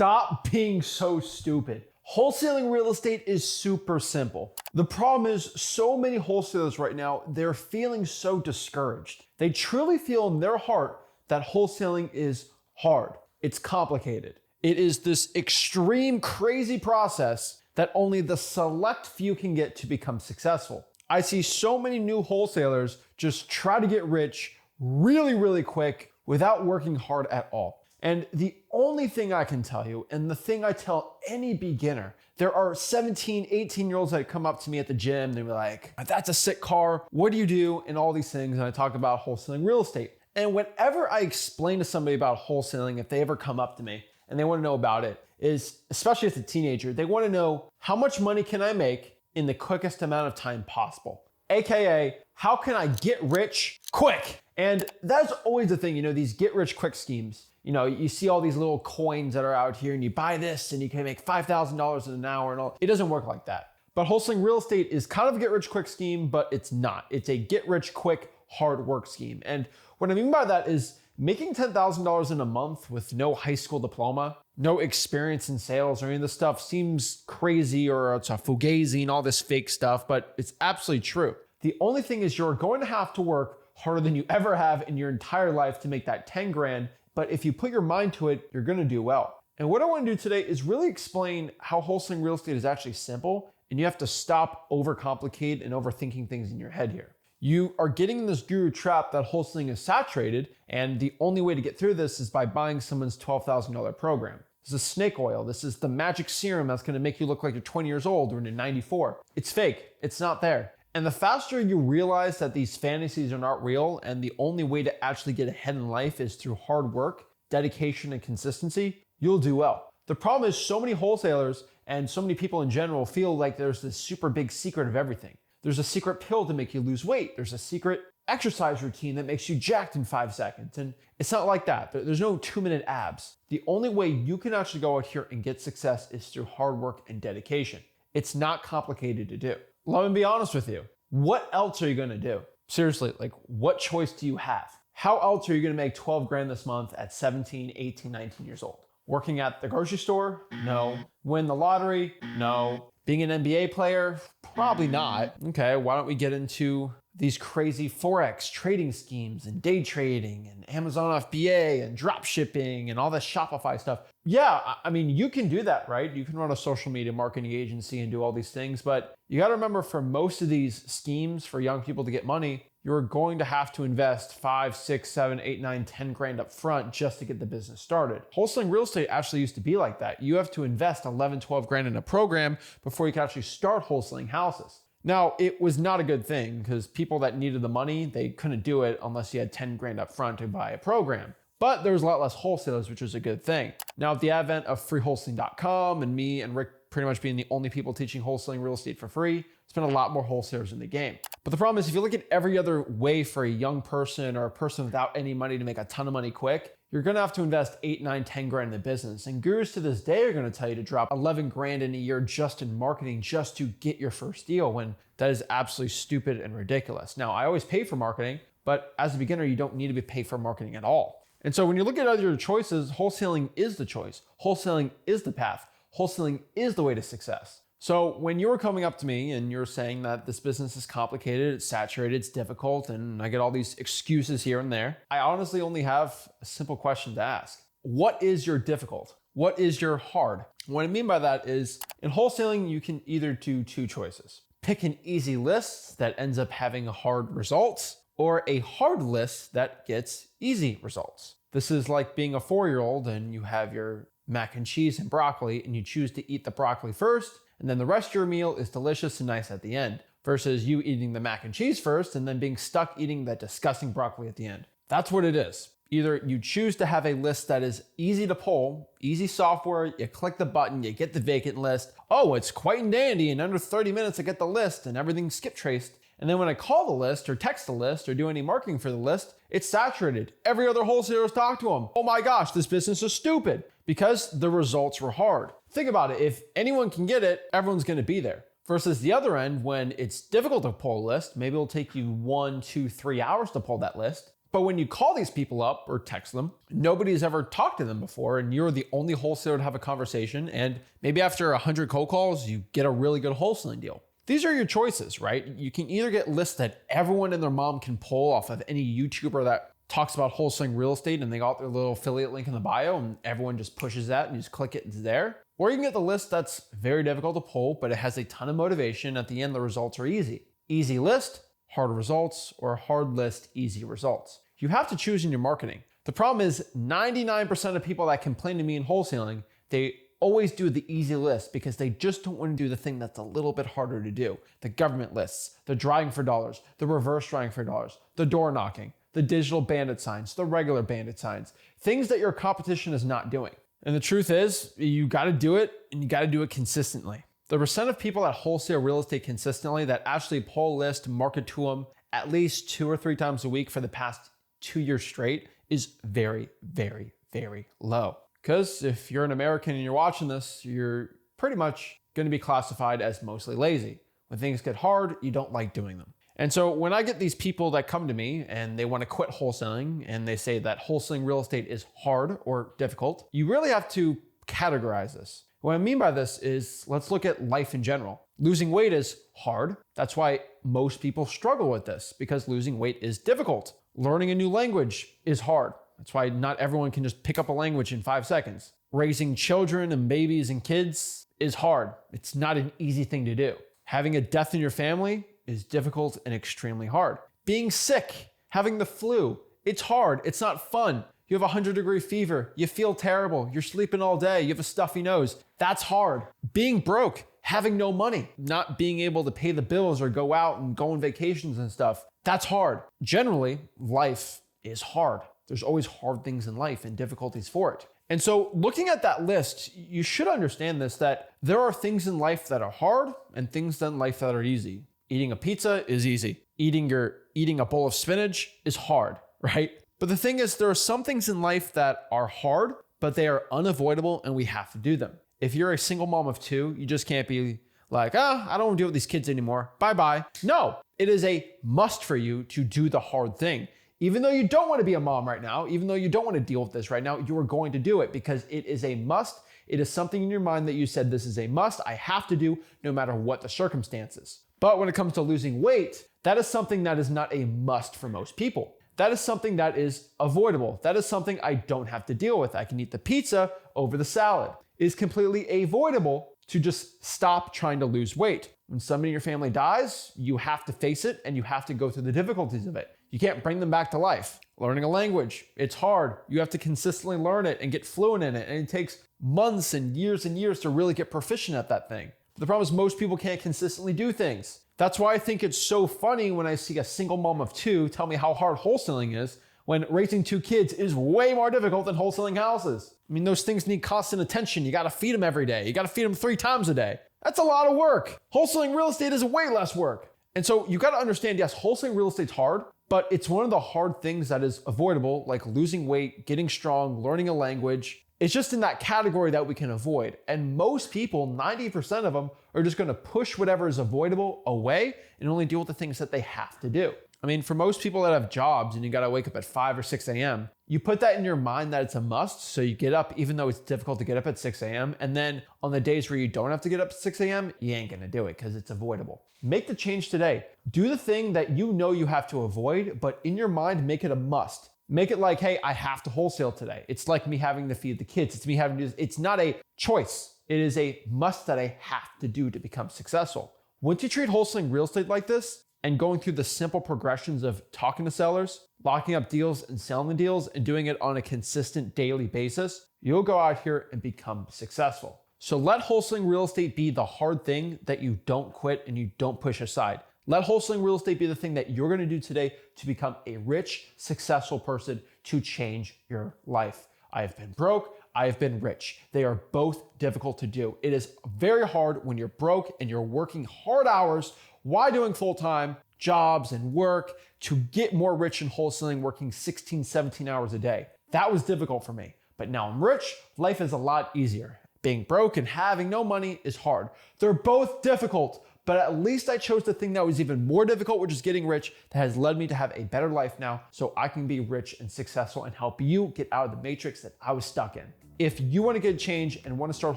Stop being so stupid. Wholesaling real estate is super simple. The problem is so many wholesalers right now, they're feeling so discouraged. They truly feel in their heart that wholesaling is hard. It's complicated. It is this extreme, crazy process that only the select few can get to become successful. I see so many new wholesalers just try to get rich really, really quick without working hard at all. And the only thing I can tell you, and the thing I tell any beginner, there are 17, 18-year-olds that come up to me at the gym, they're like, that's a sick car, what do you do? And all these things, and I talk about wholesaling real estate. And whenever I explain to somebody about wholesaling, if they ever come up to me and they wanna know about it, is, especially as a teenager, they wanna know how much money can I make in the quickest amount of time possible? AKA, how can I get rich quick? And that's always the thing, these get rich quick schemes. You see all these little coins that are out here and you buy this and you can make $5,000 in an hour and all. It doesn't work like that. But wholesaling real estate is kind of a get rich quick scheme, but it's not. It's a get rich quick hard work scheme. And what I mean by that is making $10,000 in a month with no high school diploma, no experience in sales or any of this stuff seems crazy or it's a fugazi and all this fake stuff, but it's absolutely true. The only thing is you're going to have to work harder than you ever have in your entire life to make that 10 grand. But if you put your mind to it, you're gonna do well. And what I wanna do today is really explain how wholesaling real estate is actually simple, and you have to stop overcomplicate and overthinking things in your head here. You are getting in this guru trap that wholesaling is saturated, and the only way to get through this is by buying someone's $12,000 program. This is snake oil. This is the magic serum that's gonna make you look like you're 20 years old or you're 94. It's fake, it's not there. And the faster you realize that these fantasies are not real and the only way to actually get ahead in life is through hard work, dedication, and consistency, you'll do well. The problem is so many wholesalers and so many people in general feel like there's this super big secret of everything. There's a secret pill to make you lose weight. There's a secret exercise routine that makes you jacked in 5 seconds. And it's not like that. There's no 2-minute abs. The only way you can actually go out here and get success is through hard work and dedication. It's not complicated to do. Let me be honest with you. What else are you gonna do? Seriously, what choice do you have? How else are you gonna make 12 grand this month at 17, 18, 19 years old? Working at the grocery store? No. Win the lottery? No. Being an NBA player? Probably not. Okay, why don't we get into these crazy Forex trading schemes and day trading and Amazon FBA and drop shipping and all this Shopify stuff. Yeah, I mean, you can do that, right? You can run a social media marketing agency and do all these things, but you gotta remember for most of these schemes for young people to get money, you're going to have to invest 5, 6, 7, 8, 9, 10 grand up front just to get the business started. Wholesaling real estate actually used to be like that. You have to invest 11, 12 grand in a program before you can actually start wholesaling houses. Now, it was not a good thing because people that needed the money, they couldn't do it unless you had 10 grand up front to buy a program. But there was a lot less wholesalers, which was a good thing. Now, with the advent of freewholesaling.com and me and Rick pretty much being the only people teaching wholesaling real estate for free, it's been a lot more wholesalers in the game. But the problem is if you look at every other way for a young person or a person without any money to make a ton of money quick, you're gonna have to invest 8, 9, 10 grand in the business. And gurus to this day are gonna tell you to drop 11 grand in a year just in marketing just to get your first deal when that is absolutely stupid and ridiculous. Now, I always pay for marketing, but as a beginner, you don't need to be paid for marketing at all. And so when you look at other choices, wholesaling is the choice. Wholesaling is the path. Wholesaling is the way to success. So when you were coming up to me and you're saying that this business is complicated, it's saturated, it's difficult, and I get all these excuses here and there, I honestly only have a simple question to ask. What is your difficult? What is your hard? What I mean by that is in wholesaling, you can either do 2 choices. Pick an easy list that ends up having hard results or a hard list that gets easy results. This is like being a 4-year-old and you have your mac and cheese and broccoli and you choose to eat the broccoli first and then the rest of your meal is delicious and nice at the end versus you eating the mac and cheese first and then being stuck eating that disgusting broccoli at the end. That's what it is. Either you choose to have a list that is easy to pull, easy software, you click the button, you get the vacant list. Oh, it's quite and dandy. In under 30 minutes, I get the list and everything's skip traced. And then when I call the list or text the list or do any marketing for the list, it's saturated. Every other wholesaler's talked to them. Oh my gosh, this business is stupid because the results were hard. Think about it. If anyone can get it, everyone's going to be there. Versus the other end, when it's difficult to pull a list, maybe it'll take you 1, 2, 3 hours to pull that list. But when you call these people up or text them, nobody's ever talked to them before, and you're the only wholesaler to have a conversation, and maybe after 100 cold calls, you get a really good wholesaling deal. These are your choices, right? You can either get lists that everyone and their mom can pull off of any YouTuber that talks about wholesaling real estate, and they got their little affiliate link in the bio, and everyone just pushes that and you just click it, it's there. Or you can get the list that's very difficult to pull, but it has a ton of motivation. At the end, the results are easy. Easy list, hard results, or hard list, easy results. You have to choose in your marketing. The problem is 99% of people that complain to me in wholesaling, they always do the easy list because they just don't want to do the thing that's a little bit harder to do. The government lists, the driving for dollars, the reverse driving for dollars, the door knocking, the digital bandit signs, the regular bandit signs, things that your competition is not doing. And the truth is, you got to do it, and you got to do it consistently. The percent of people that wholesale real estate consistently that actually pull a list, market to them at least 2 or 3 times a week for the past 2 years straight is very, very, very low. Because if you're an American and you're watching this, you're pretty much going to be classified as mostly lazy. When things get hard, you don't like doing them. And so when I get these people that come to me and they want to quit wholesaling and they say that wholesaling real estate is hard or difficult, you really have to categorize this. What I mean by this is, let's look at life in general. Losing weight is hard. That's why most people struggle with this, because losing weight is difficult. Learning a new language is hard. That's why not everyone can just pick up a language in 5 seconds. Raising children and babies and kids is hard. It's not an easy thing to do. Having a death in your family is difficult and extremely hard. Being sick, having the flu, it's hard. It's not fun. You have a 100-degree fever. You feel terrible. You're sleeping all day. You have a stuffy nose. That's hard. Being broke, having no money, not being able to pay the bills or go out and go on vacations and stuff, that's hard. Generally, life is hard. There's always hard things in life and difficulties for it. And so looking at that list, you should understand this, that there are things in life that are hard and things in life that are easy. Eating a pizza is easy. Eating a bowl of spinach is hard, right? But the thing is, there are some things in life that are hard, but they are unavoidable and we have to do them. If you're a single mom of 2, you just can't be like, I don't want to deal with these kids anymore. Bye-bye. No, it is a must for you to do the hard thing. Even though you don't want to be a mom right now, even though you don't want to deal with this right now, you are going to do it because it is a must. It is something in your mind that you said, this is a must, I have to do no matter what the circumstances. But when it comes to losing weight, that is something that is not a must for most people. That is something that is avoidable. That is something I don't have to deal with. I can eat the pizza over the salad. It is completely avoidable to just stop trying to lose weight. When somebody in your family dies, you have to face it and you have to go through the difficulties of it. You can't bring them back to life. Learning a language, it's hard. You have to consistently learn it and get fluent in it. And it takes months and years to really get proficient at that thing. The problem is most people can't consistently do things. That's why I think it's so funny when I see a single mom of 2 tell me how hard wholesaling is, when raising 2 kids is way more difficult than wholesaling houses. I mean, those things need constant attention. You got to feed them every day. You got to feed them 3 times a day. That's a lot of work. Wholesaling real estate is way less work. And so you got to understand, yes, wholesaling real estate's hard, but it's one of the hard things that is avoidable, like losing weight, getting strong, learning a language. It's just in that category that we can avoid. And most people, 90% of them, are just going to push whatever is avoidable away and only deal with the things that they have to do. I mean, for most people that have jobs and you got to wake up at 5 or 6 a.m., you put that in your mind that it's a must. So you get up, even though it's difficult to get up at 6 a.m. And then on the days where you don't have to get up at 6 a.m., you ain't going to do it because it's avoidable. Make the change today. Do the thing that you know you have to avoid, but in your mind, make it a must. Make it like, hey, I have to wholesale today. It's like me having to feed the kids. It's me having to do this. It's not a choice. It is a must that I have to do to become successful. Once you treat wholesaling real estate like this and going through the simple progressions of talking to sellers, locking up deals and selling the deals and doing it on a consistent daily basis, you'll go out here and become successful. So let wholesaling real estate be the hard thing that you don't quit and you don't push aside. Let wholesaling real estate be the thing that you're going to do today to become a rich, successful person to change your life. I have been broke. I have been rich. They are both difficult to do. It is very hard when you're broke and you're working hard hours while doing full-time jobs and work to get more rich in wholesaling, working 16, 17 hours a day. That was difficult for me. But now I'm rich. Life is a lot easier. Being broke and having no money is hard. They're both difficult, But at least I chose the thing that was even more difficult, which is getting rich, that has led me to have a better life now so I can be rich and successful and help you get out of the matrix that I was stuck in. If you want to get change and want to start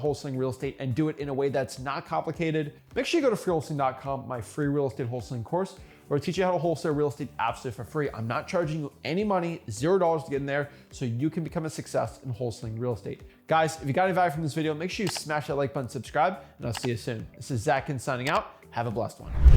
wholesaling real estate and do it in a way that's not complicated, make sure you go to freewholesaling.com, my free real estate wholesaling course, where I teach you how to wholesale real estate absolutely for free. I'm not charging you any money, $0 to get in there, so you can become a success in wholesaling real estate. Guys, if you got any value from this video, make sure you smash that like button, subscribe, and I'll see you soon. This is Zach Ginn signing out. Have a blessed one.